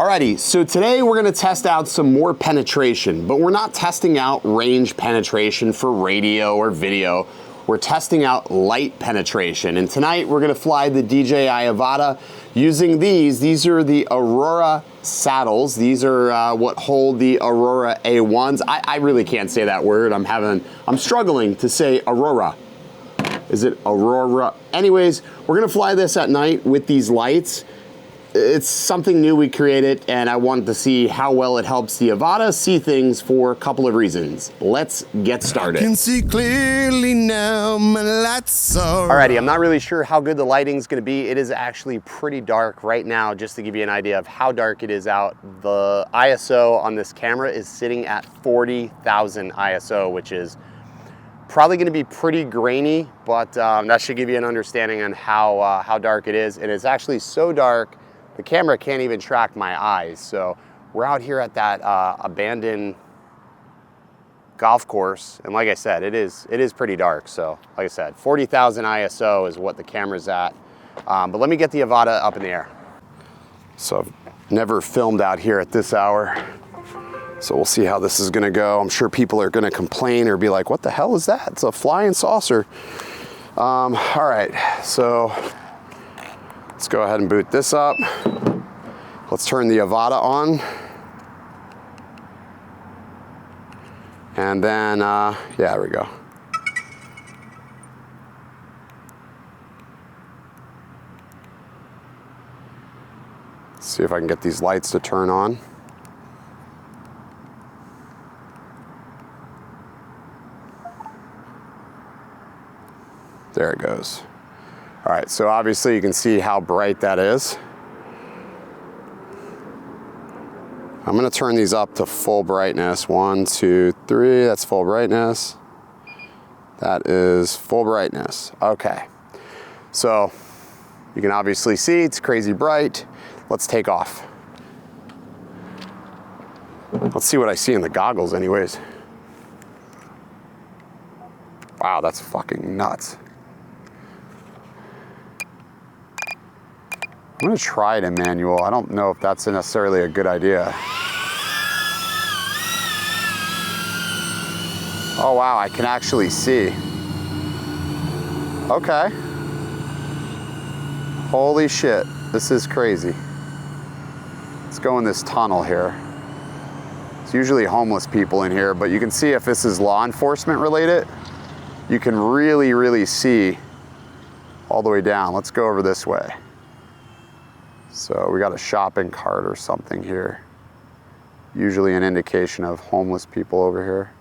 Alrighty, so today we're gonna test out some more penetration, but we're not testing out range penetration for radio or video. We're testing out light penetration. And tonight we're gonna fly the DJI Avata using these. These are the Aurora saddles. These are what hold the Aurora A1s. I really can't say that word. I'm struggling to say Aurora. Is it Aurora? Anyways, we're gonna fly this at night with these lights. It's something new we created, and I wanted to see how well it helps the Avata see things for a couple of reasons. Let's get started. I can see clearly now, my lights are... Alrighty, I'm not really sure how good the lighting's gonna be. It is actually pretty dark right now, just to give you an idea of how dark it is out. The ISO on this camera is sitting at 40,000 ISO, which is probably gonna be pretty grainy, but that should give you an understanding on how dark it is. And it's actually so dark, the camera can't even track my eyes. So we're out here at that abandoned golf course. And like I said, it is pretty dark. So like I said, 40,000 ISO is what the camera's at. But let me get the Avata up in the air. So I've never filmed out here at this hour. So we'll see how this is gonna go. I'm sure people are gonna complain or be like, what the hell is that? It's a flying saucer. All right, so let's go ahead and boot this up. Let's turn the Avata on. And then, yeah, there we go. Let's see if I can get these lights to turn on. There it goes. All right, so obviously you can see how bright that is. I'm gonna turn these up to full brightness. 1, 2, 3, that's full brightness. That is full brightness. Okay, so you can obviously see it's crazy bright. Let's take off. Let's see what I see in the goggles anyways. Wow, that's fucking nuts. I'm gonna try it in manual. I don't know if that's necessarily a good idea. Oh wow, I can actually see. Okay. Holy shit, this is crazy. Let's go in this tunnel here. It's usually homeless people in here, but you can see if this is law enforcement related, you can really, really see all the way down. Let's go over this way. So we got a shopping cart or something here. Usually an indication of homeless people over here.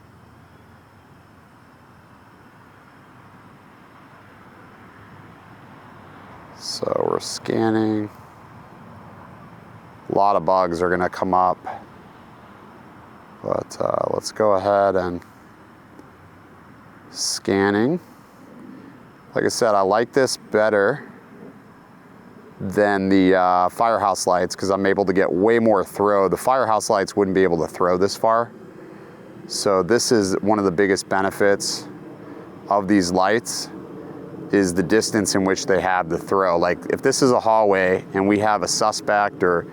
So we're scanning. A lot of bugs are gonna come up. But let's go ahead and scanning. Like I said, I like this better than the Firehouse lights because I'm able to get way more throw. The Firehouse lights wouldn't be able to throw this far. So this is one of the biggest benefits of these lights is the distance in which they have the throw. Like if this is a hallway and we have a suspect or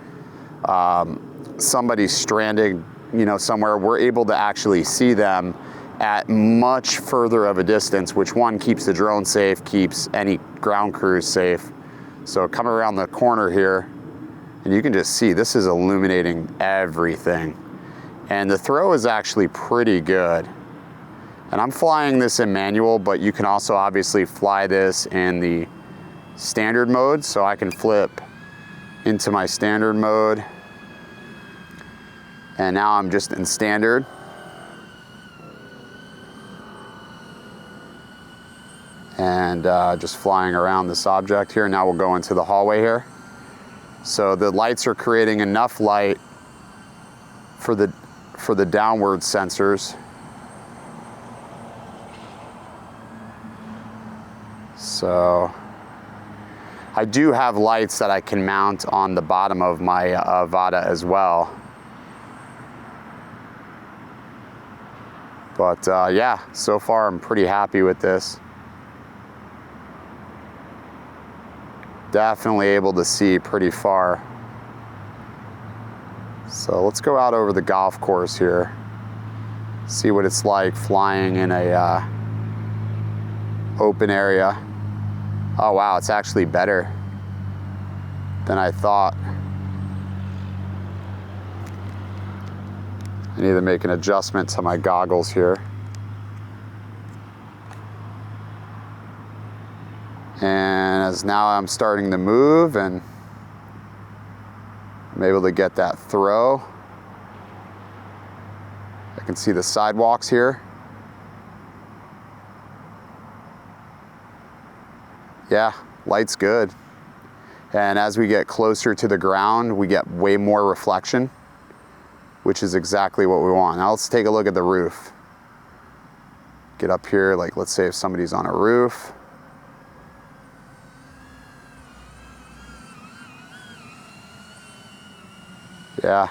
somebody stranded, you know, somewhere, we're able to actually see them at much further of a distance, which one keeps the drone safe, keeps any ground crews safe. So come around the corner here and you can just see this is illuminating everything. And the throw is actually pretty good. And I'm flying this in manual, but you can also obviously fly this in the standard mode. So I can flip into my standard mode. And now I'm just in standard. And just flying around this object here. Now we'll go into the hallway here. So the lights are creating enough light for the downward sensors. So I do have lights that I can mount on the bottom of my Avata as well. But yeah, so far I'm pretty happy with this. Definitely able to see pretty far. So let's go out over the golf course here, see what it's like flying in a open area. Oh wow, it's actually better than I thought. I need to make an adjustment to my goggles here. And as now I'm starting to move and I'm able to get that throw. I can see the sidewalks here. Yeah, light's good. And as we get closer to the ground, we get way more reflection, which is exactly what we want. Now let's take a look at the roof. Get up here, like let's say if somebody's on a roof. Yeah.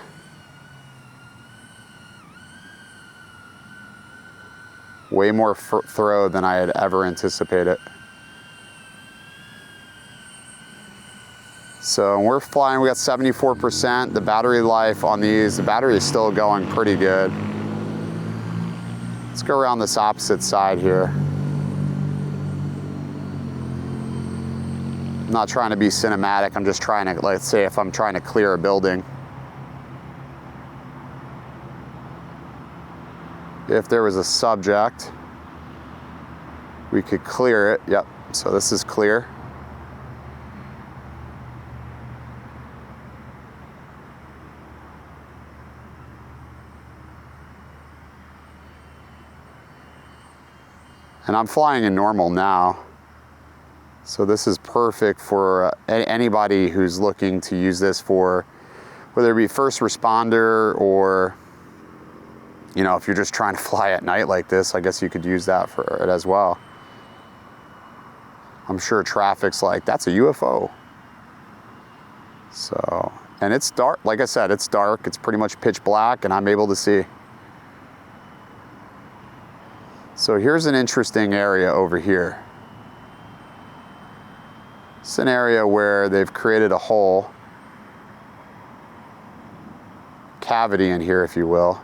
Way more throw than I had ever anticipated. So we're flying, we got 74%. The battery life on these, the battery is still going pretty good. Let's go around this opposite side here. I'm not trying to be cinematic, I'm just trying to, let's say if I'm trying to clear a building. If there was a subject, we could clear it. Yep, so this is clear. And I'm flying in normal now. So this is perfect for anybody who's looking to use this for, whether it be first responder or, you know, if you're just trying to fly at night like this, I guess you could use that for it as well. I'm sure traffic's like, that's a UFO. So, and it's dark, like I said, it's dark. It's pretty much pitch black and I'm able to see. So here's an interesting area over here. It's an area where they've created a hole, cavity in here, if you will.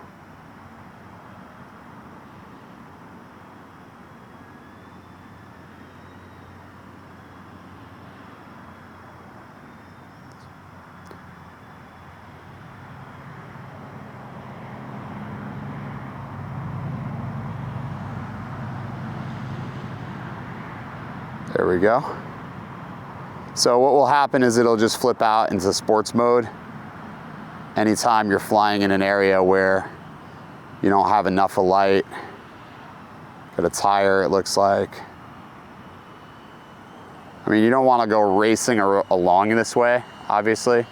There we go. So what will happen is it'll just flip out into sports mode anytime you're flying in an area where you don't have enough of light. Got a tire, it looks like. I mean, you don't want to go racing along this way, obviously.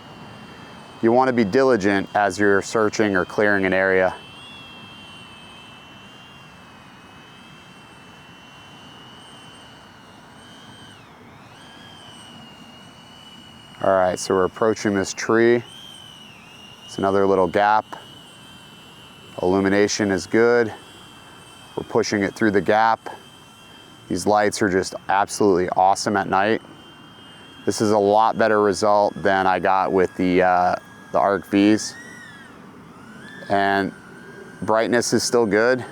You want to be diligent as you're searching or clearing an area. All right, so we're approaching this tree. It's another little gap. Illumination is good. We're pushing it through the gap. These lights are just absolutely awesome at night. This is a lot better result than I got with the Arc Vs. And brightness is still good.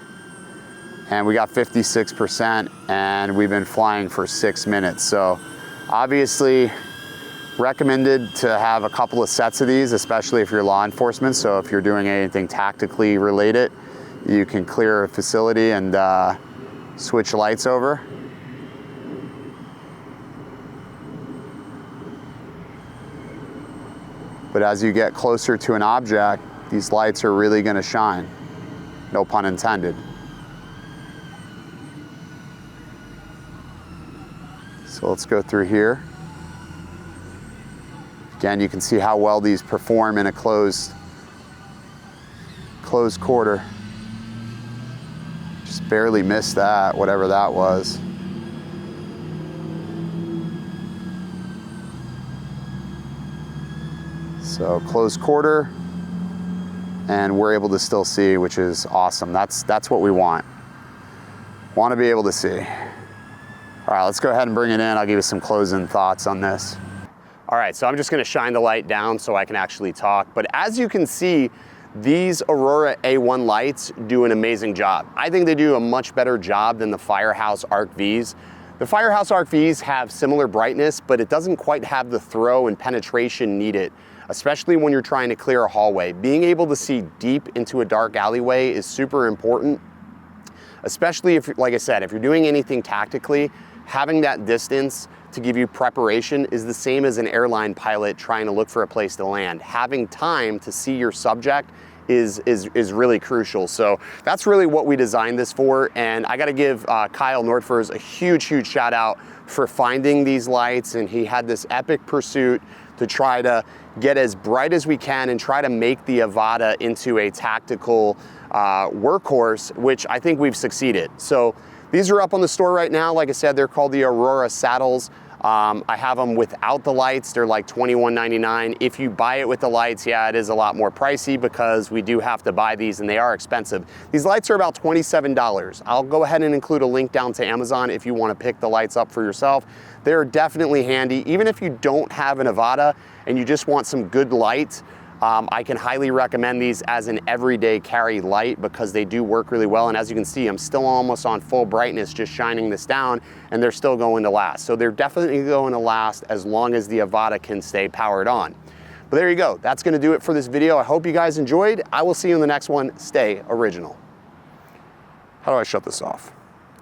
And we got 56% and we've been flying for 6 minutes. So obviously, recommended to have a couple of sets of these, especially if you're law enforcement. So if you're doing anything tactically related, you can clear a facility and switch lights over. But as you get closer to an object, these lights are really going to shine. No pun intended. So let's go through here. Again, you can see how well these perform in a closed quarter. Just barely missed that, whatever that was. So closed quarter, and we're able to still see, which is awesome. That's what we want. Want to be able to see. All right, let's go ahead and bring it in. I'll give you some closing thoughts on this. All right, so I'm just gonna shine the light down so I can actually talk. But as you can see, these Aurora A1 lights do an amazing job. I think they do a much better job than the Firehouse Arc Vs. The Firehouse Arc Vs have similar brightness, but it doesn't quite have the throw and penetration needed, especially when you're trying to clear a hallway. Being able to see deep into a dark alleyway is super important, especially if, like I said, if you're doing anything tactically, having that distance to give you preparation is the same as an airline pilot trying to look for a place to land. Having time to see your subject is really crucial. So that's really what we designed this for. And I gotta give Kyle Nordfors a huge shout out for finding these lights. And he had this epic pursuit to try to get as bright as we can and try to make the Avata into a tactical workhorse, which I think we've succeeded. So these are up on the store right now. Like I said, they're called the Aurora saddles. I have them without the lights. They're like $21.99. If you buy it with the lights, yeah, it is a lot more pricey because we do have to buy these and they are expensive. These lights are about $27. I'll go ahead and include a link down to Amazon if you want to pick the lights up for yourself. They're definitely handy. Even if you don't have an Avata and you just want some good light, I can highly recommend these as an everyday carry light because they do work really well. And as you can see, I'm still almost on full brightness just shining this down and they're still going to last. So they're definitely going to last as long as the Avata can stay powered on. But there you go. That's going to do it for this video. I hope you guys enjoyed. I will see you in the next one. Stay original. How do I shut this off?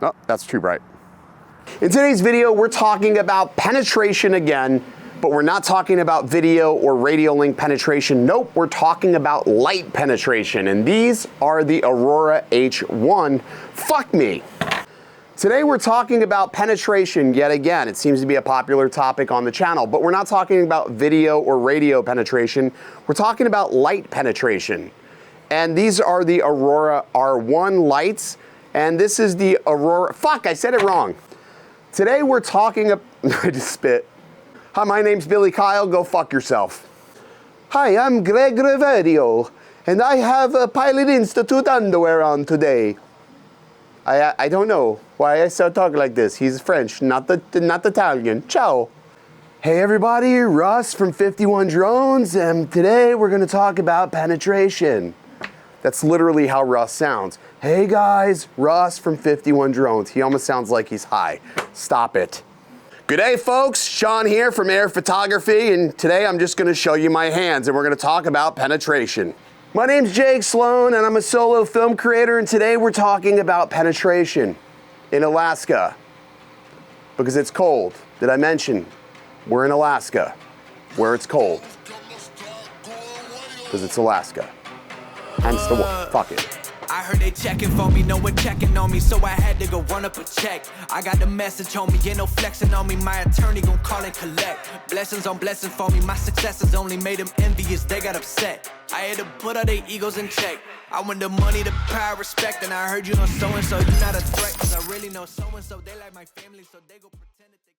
Oh, that's too bright. In today's video, we're talking about penetration again. But we're not talking about video or radio link penetration. Nope, we're talking about light penetration. And these are the Aurora H1. Fuck me. Today we're talking about penetration yet again. It seems to be a popular topic on the channel, but we're not talking about video or radio penetration. We're talking about light penetration. And these are the Aurora R1 lights. And this is the Aurora, fuck, I said it wrong. Today we're talking, I just spit. Hi, my name's Billy Kyle, go fuck yourself. Hi, I'm Greg Reverio, and I have a Pilot Institute underwear on today. I don't know why I start talking like this. He's French, not Italian. Ciao. Hey everybody, Russ from 51 Drones, and today we're gonna talk about penetration. That's literally how Russ sounds. Hey guys, Russ from 51 Drones. He almost sounds like he's high. Stop it. Good day, folks. Sean here from Air Photography, and today I'm just gonna show you my hands, and we're gonna talk about penetration. My name's Jake Sloan, and I'm a solo film creator, and today we're talking about penetration in Alaska, because it's cold. Did I mention we're in Alaska, where it's cold? Because it's Alaska. Hence the one. Fuck it. I heard they checking for me, no one checking on me, so I had to go run up a check. I got the message on me, ain't no flexing on me, my attorney gon' call and collect. Blessings on blessings for me, my successes only made them envious, they got upset. I had to put all their egos in check. I want the money, the power, respect, and I heard you know so-and-so, you not a threat, cause I really know so-and-so, they like my family, so they go pretend that they